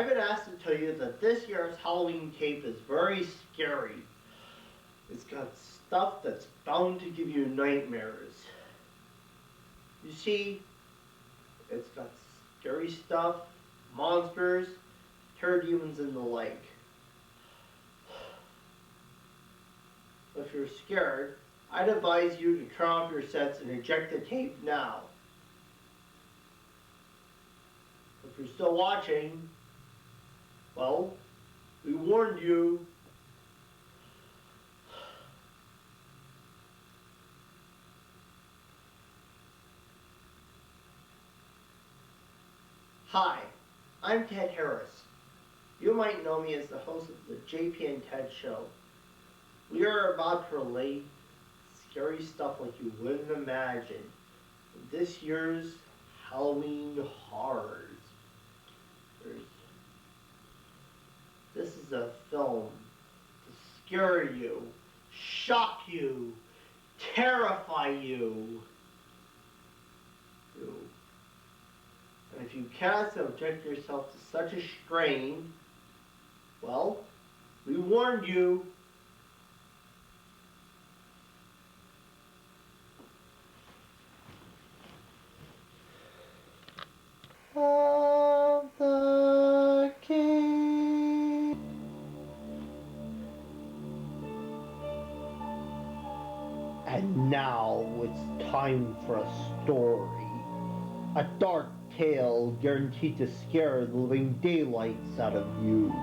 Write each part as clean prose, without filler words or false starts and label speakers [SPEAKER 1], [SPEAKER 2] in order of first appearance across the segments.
[SPEAKER 1] I've been asked to tell you that this year's Halloween tape is very scary. It's got stuff that's bound to give you nightmares. You see, it's got scary stuff, monsters, terror demons, and the like. If you're scared, I'd advise you to turn off your sets and eject the tape now. If you're still watching, well, we warned you. Hi, I'm Ted Harris. You might know me as the host of the JP and Ted Show. We are about to relate scary stuff like you wouldn't imagine in this year's Halloween horrors. This is a film to scare you, shock you, terrify you. And if you cannot subject yourself to such a strain, well, we warned you. Of the King. And now it's time for a story. A dark tale guaranteed to scare the living daylights out of you.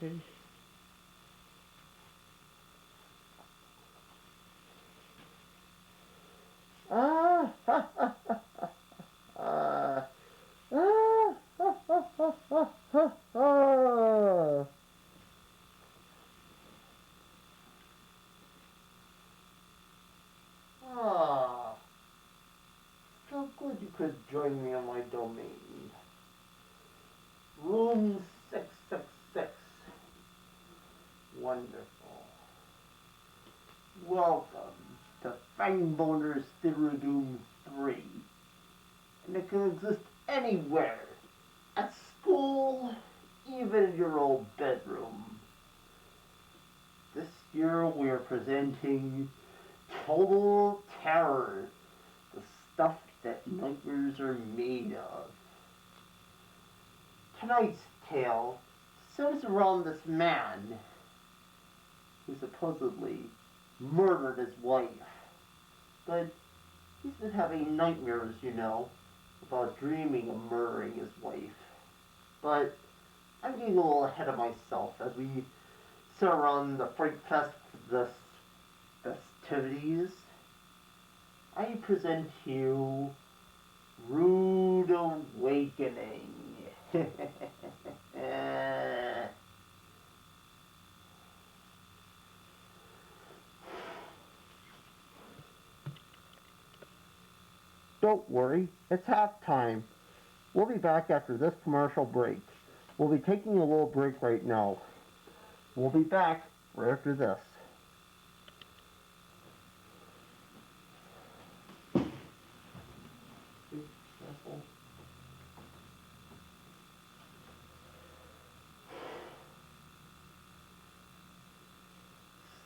[SPEAKER 1] Okay. Ah, ha, ha, ha, ha. Ah, ha, ha, ha, ha, ha. Ah, so good you could join me on my domain. Room 666. Wonderful. Welcome to Fangboner's Theater Room 3. And it can exist anywhere. At school, even in your old bedroom. This year we are presenting Total Terror. The stuff that nightmares are made of. Tonight's tale centers around this man who supposedly murdered his wife. But he's been having nightmares, about dreaming of murdering his wife. But I'm getting a little ahead of myself as we sit around the Fright Fest festivities. I present to you Rude Awakening. Don't worry, it's halftime. We'll be back after this commercial break. We'll be taking a little break right now. We'll be back right after this.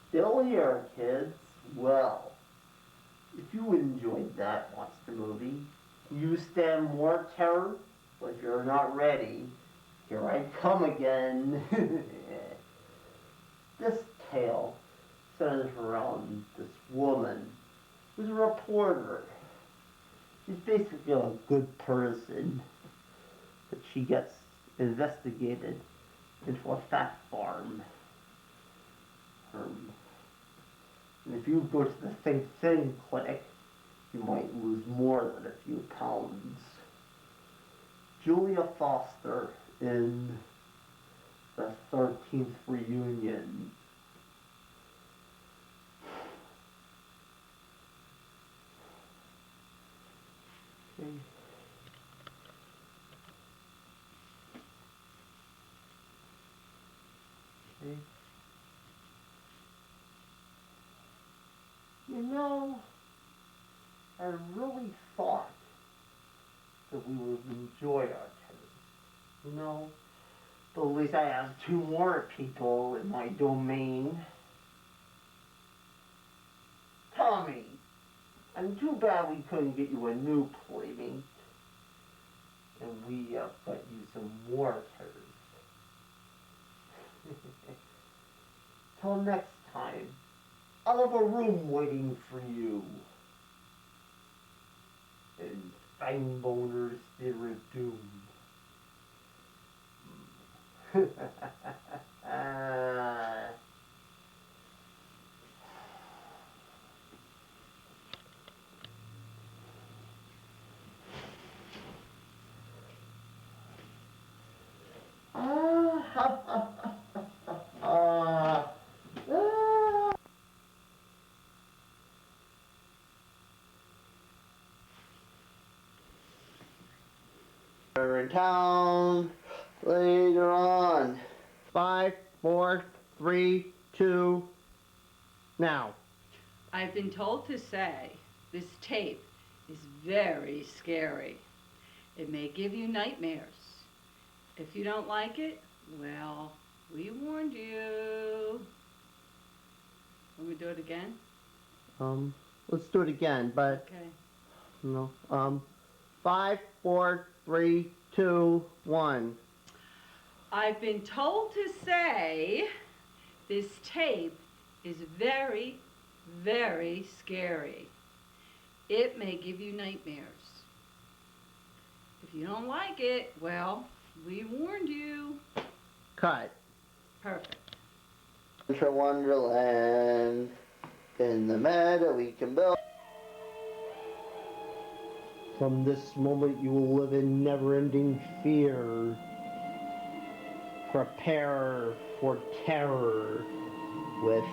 [SPEAKER 1] Still here, kids. Well, if you enjoyed that monster movie, you stand more terror, but if you're not ready, here I come again. This tale centers around this woman who's a reporter. She's basically a good person, but she gets investigated into a fat farm. And if you go to the Think Thin clinic, you might lose more than a few pounds. Julia Foster in the 13th reunion. Okay. You know, I really thought that we would enjoy our turn. You know, but at least I have two more people in my domain. Tommy, I'm too bad we couldn't get you a new playmate. And we got you some more turns. Till next time, I'll have a room waiting for you. And Fangboner's Theory of Doom. We're in town later on. 5, 4, 3, 2, now.
[SPEAKER 2] I've been told to say this tape is very scary. It may give you nightmares. If you don't like it, well, we warned you. Want me to do it again?
[SPEAKER 1] Let's do it again, but
[SPEAKER 2] Okay.
[SPEAKER 1] no. 5, 4, 3, 2, 1.
[SPEAKER 2] I've been told to say this tape is very, very scary. It may give you nightmares. If you don't like it, well, we warned you.
[SPEAKER 1] Cut.
[SPEAKER 2] Perfect.
[SPEAKER 1] Winter Wonderland. In the meadow we can build. From this moment you will live in never-ending fear. Prepare for terror with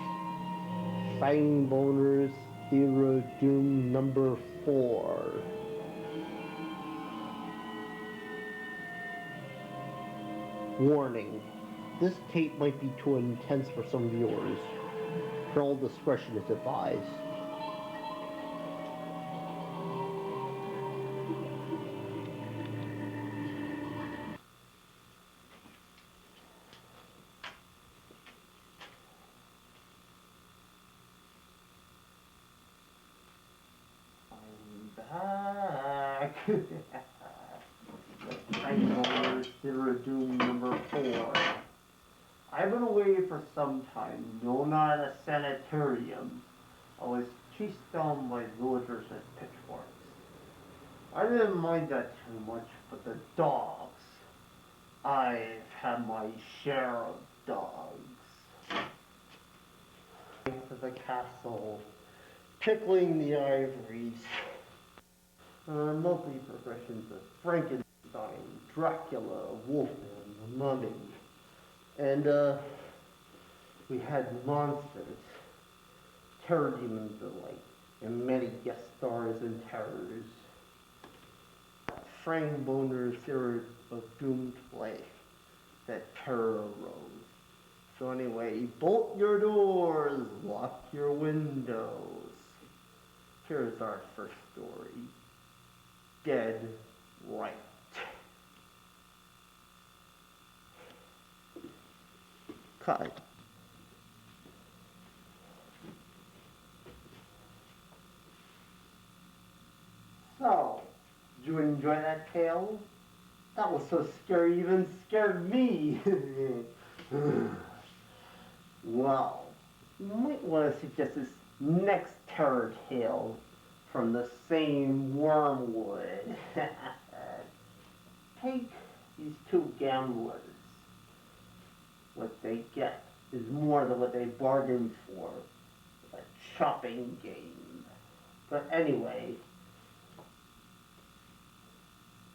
[SPEAKER 1] Fangboner's Theory of Doom number 4. Warning. This tape might be too intense for some viewers. Parental discretion is advised. I'm back. Fangboner's Theory of Doom number 4. I've been away for some time, no, not a sanitarium. I was chased down by villagers with pitchforks. I didn't mind that too much, but the dogs. I've had my share of dogs. To the castle, pickling the ivories. Monthly progressions of Frankenstein, Dracula, Wolfman, the Mummy. And, we had monsters, terror demons alike, and many guest stars and terrors. Fangboner's Theory of Doom play that terror arose. So anyway, bolt your doors, lock your windows. Here's our first story. Dead Right. Cut. So, did you enjoy that tale? That was so scary, even scared me. Well, you might want to suggest this next terror tale from the same wormwood. Take these two gamblers. What they get is more than what they bargained for. A chopping game. But anyway,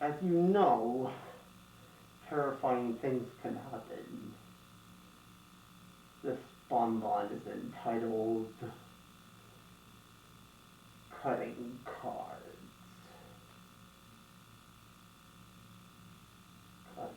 [SPEAKER 1] as you know, terrifying things can happen. This bonbon is entitled Cutting Cards. Cut.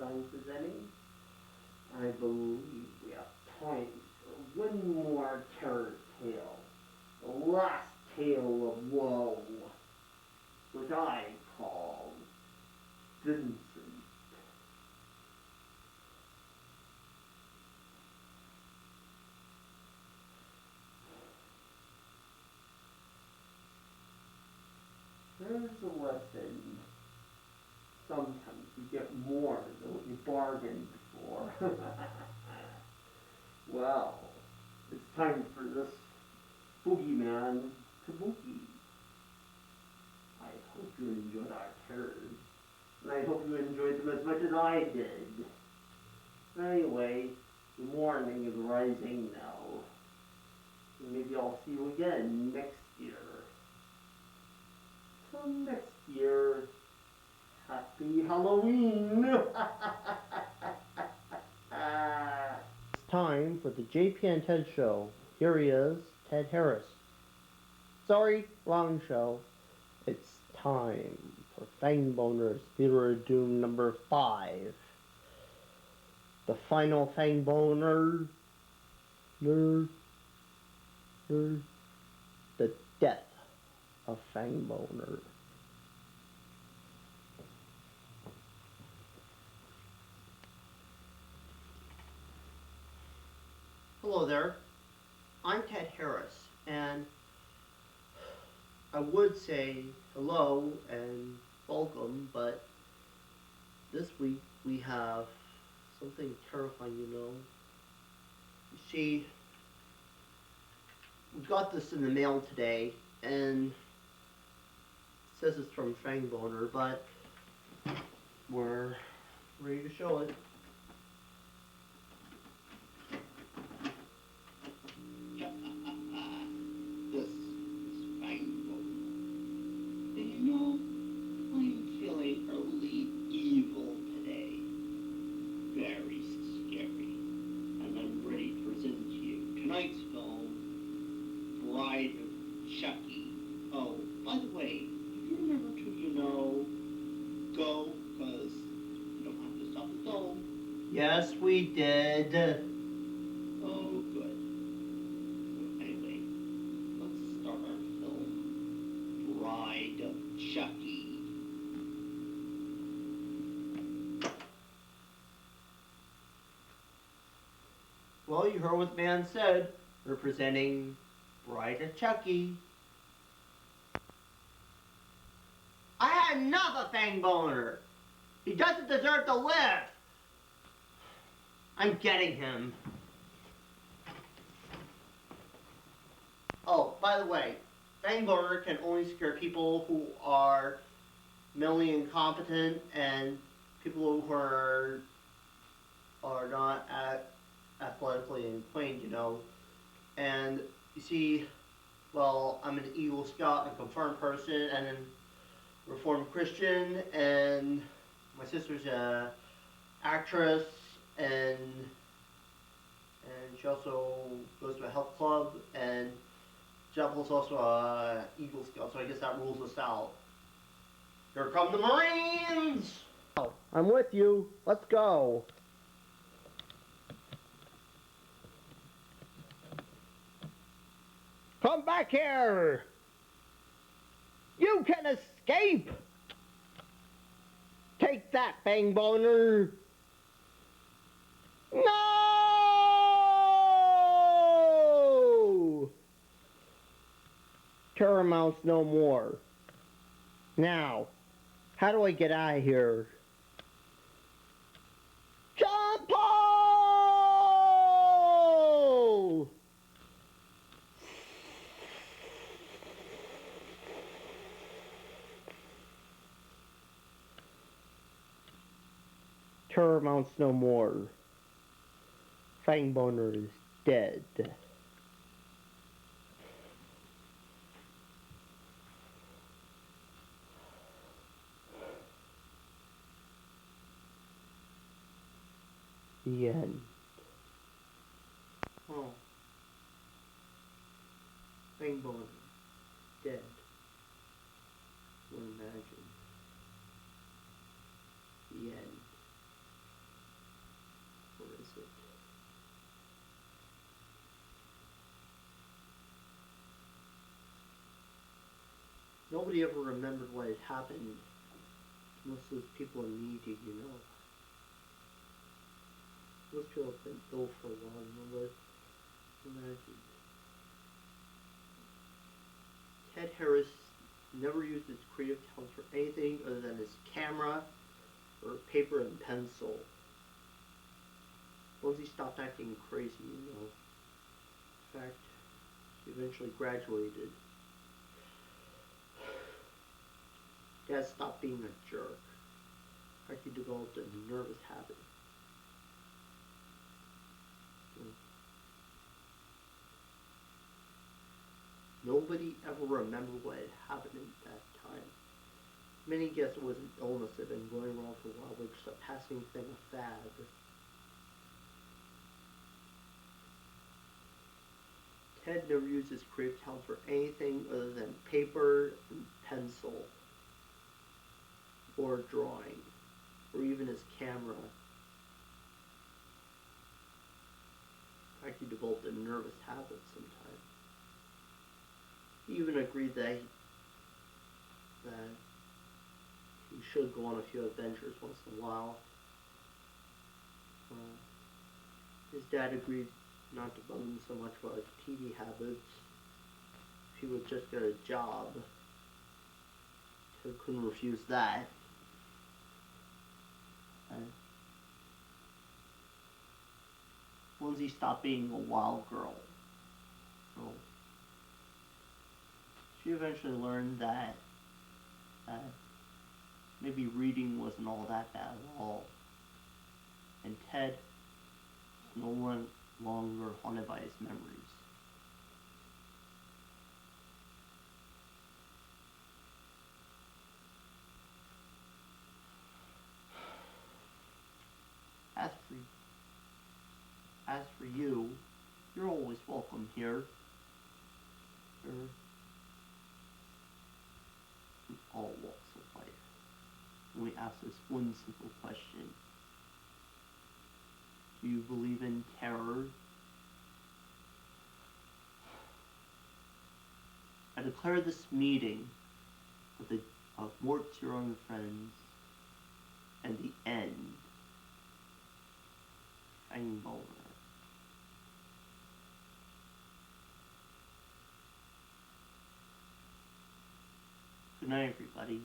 [SPEAKER 1] I'm presenting. I believe we have time for one more terror tale. The last tale of woe, which I call Vincent. There's a lesson. Sometimes you get more than what you bargained for. Well, it's time for this boogeyman to boogie. I hope you enjoyed our terrors, and I hope you enjoyed them as much as I did. Anyway, the morning is rising now. Maybe I'll see you again next year. Till next year, happy Halloween! It's time for the JP and Ted show. Here he is, Ted Harris. Sorry, wrong show. It's time for Fangboner's Theater of Doom number 5. The final Fangboner. The death of Fangboner. Hello there. I'm Ted Harris, and I would say hello and welcome, but this week we have something terrifying, you know. You see, we got this in the mail today, and it says it's from Fangboner, but we're ready to show it.
[SPEAKER 3] This is Fangboner. And you know, I'm feeling early evil today. Very scary. And I'm ready to present to you tonight's film, Bride of Chucky. Oh, by the way, if you remember to, go, because you don't have to stop the film.
[SPEAKER 1] Yes, we did.
[SPEAKER 3] Oh, good. Anyway, let's start our film, Bride of Chucky.
[SPEAKER 1] Well, you heard what the man said. We're presenting Bride of Chucky. I had enough of Fangboner. He doesn't deserve to live. I'm getting him. Oh, by the way, Fangboner can only scare people who are mentally incompetent and people who are not athletically inclined, you know. And you see, well, I'm an Eagle Scout, a confirmed person, and a Reformed Christian, and my sister's a actress, and she also goes to a health club, and Jeff was also a Eagle Scout, so I guess that rules us out. Here come the Marines! Oh, I'm with you. Let's go. Come back here! You can escape! Take that, Fangboner! No! Terror mounts no more. Now, how do I get out of here? Jump! Terror mounts no more. Fangboner is dead. The end. Oh. Fangboner. Dead. Would imagine. The end.
[SPEAKER 4] nobody ever remembered what had happened. Most of those people in need, you know. Most people have been ill for a while, you know, but Ted Harris never used his creative talents for anything other than his camera or paper and pencil. Once he stopped acting crazy, you know. In fact, he eventually graduated. Dad stopped being a jerk. In fact, he developed a nervous habit. Nobody ever remembered what had happened at that time. Many guessed it was an illness that had been going wrong for a while, but just a passing thing, a fad. Ted never used his creative talents for anything other than paper and pencil, or drawing, or even his camera. In fact, he developed a nervous habit sometimes. He even agreed that he should go on a few adventures once in a while. His dad agreed not to bug him so much about his TV habits. If he would just get a job, Ted couldn't refuse that. And Lindsay stopped being a wild girl. So she eventually learned that maybe reading wasn't all that bad at all. And Ted was no longer haunted by his memories. As for you, you're always welcome here. You're in all walks of life. And we ask this one simple question. Do you believe in terror? I declare this meeting of Mort's Your Own Friends and the end. Fangboner. Good night, everybody.